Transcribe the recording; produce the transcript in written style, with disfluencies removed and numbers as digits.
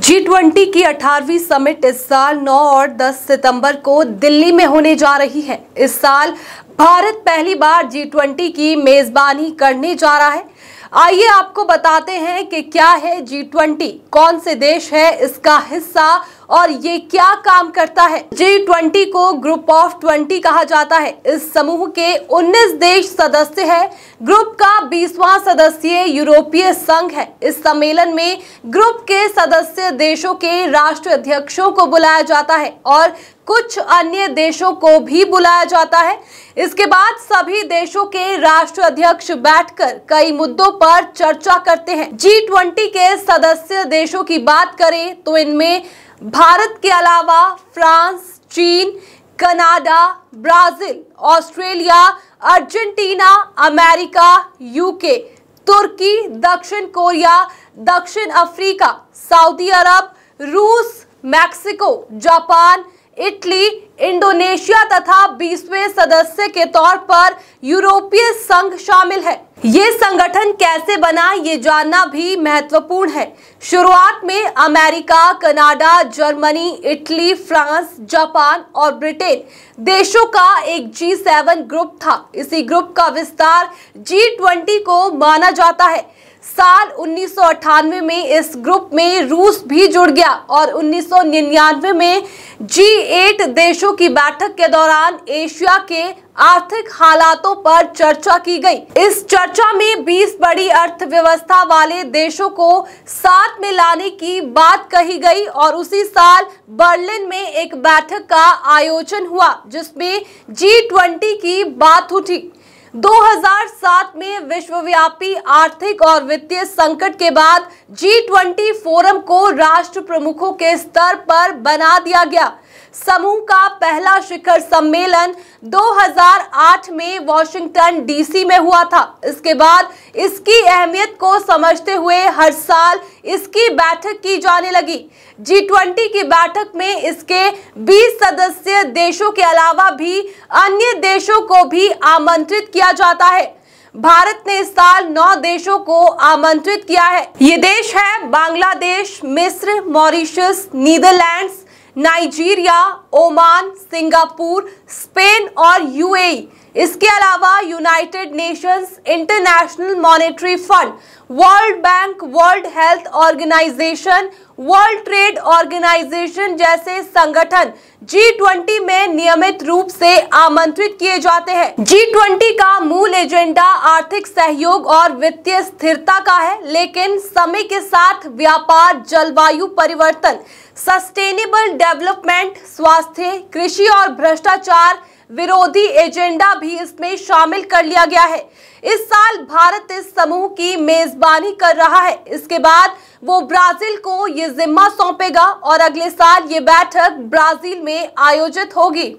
G20 की 18वीं summit इस साल 9 और 10 सितंबर को दिल्ली में होने जा रही है। इस साल भारत पहली बार G20 की मेजबानी करने जा रहा है। आइए आपको बताते हैं कि क्या है G20, कौन से देश है इसका हिस्सा और ये क्या काम करता है। G20 को ग्रुप ऑफ 20 कहा जाता है। इस समूह के 19 देश सदस्य हैं। ग्रुप का 20वां सदस्य यूरोपीय संघ है। इस सम्मेलन में ग्रुप के सदस्य देशों के राष्ट्राध्यक्षों को बुलाया जाता है और कुछ अन्य देशों को भी बुलाया जाता है। इसके बाद सभी देशों के राष्ट्राध्यक्ष बैठकर कई मुद्दों पर चर्चा करते हैं। G20 के सदस्य देशों की बात करें तो इनमें भारत के अलावा फ्रांस, चीन, Canada, Brazil, Australia, Argentina, America, UK, तुर्की, दक्षिण कोरिया, दक्षिण अफ्रीका, सऊदी अरब, रूस, मैक्सिको, जापान, इटली, इंडोनेशिया तथा 20वें सदस्य के तौर पर यूरोपीय संघ शामिल है। ये संगठन कैसे बना ये जानना भी महत्वपूर्ण है। शुरुआत में America, Canada, Germany, Italy, France, Japan और ब्रिटेन देशों का एक G7 ग्रुप था। इसी ग्रुप का विस्तार G20 को माना जाता है। साल 1998 में इस ग्रुप में रूस भी जुड़ गया और 1999 में G8 देशों की बैठक के दौरान एशिया के आर्थिक हालातों पर चर्चा की गई। इस चर्चा में 20 बड़ी अर्थव्यवस्था वाले देशों को साथ में लाने की बात कही गई और उसी साल बर्लिन में एक बैठक का आयोजन हुआ जिसमें G20 की बात उठी। 2007 में विश्वव्यापी आर्थिक और वित्तीय संकट के बाद G20 फोरम को राष्ट्र प्रमुखों के स्तर पर बना दिया गया। समूह का पहला शिखर सम्मेलन 2008 में वॉशिंगटन डीसी में हुआ था। इसके बाद इसकी अहमियत को समझते हुए हर साल इसकी बैठक की जाने लगी। G20 की बैठक में इसके 20 सदस्य देशों के अलावा भी अन्य देशों को भी आमंत्रित किया जाता है। भारत ने इस साल 9 देशों को आमंत्रित किया है। ये देश है बांग्लादेश, मिस्र, Mauritius, Netherlands, Nigeria, Oman, Singapore, Spain और यूएई। इसके अलावा United Nations, International Monetary Fund, World Bank, World Health Organization, World Trade Organization जैसे संगठन G20 में नियमित रूप से आमंत्रित किए जाते हैं। G20 का मूल एजेंडा आर्थिक सहयोग और वित्तीय स्थिरता का है, लेकिन समय के साथ व्यापार, जलवायु परिवर्तन, सस्टेनेबल डेवलपमेंट, स्वास्थ्य, कृषि और भ्रष्टाचार विरोधी एजेंडा भी इसमें शामिल कर लिया गया है। इस साल भारत इस समूह की मेजबानी कर रहा है। इसके बाद वो ब्राजील को ये जिम्मा सौंपेगा और अगले साल ये बैठक ब्राजील में आयोजित होगी।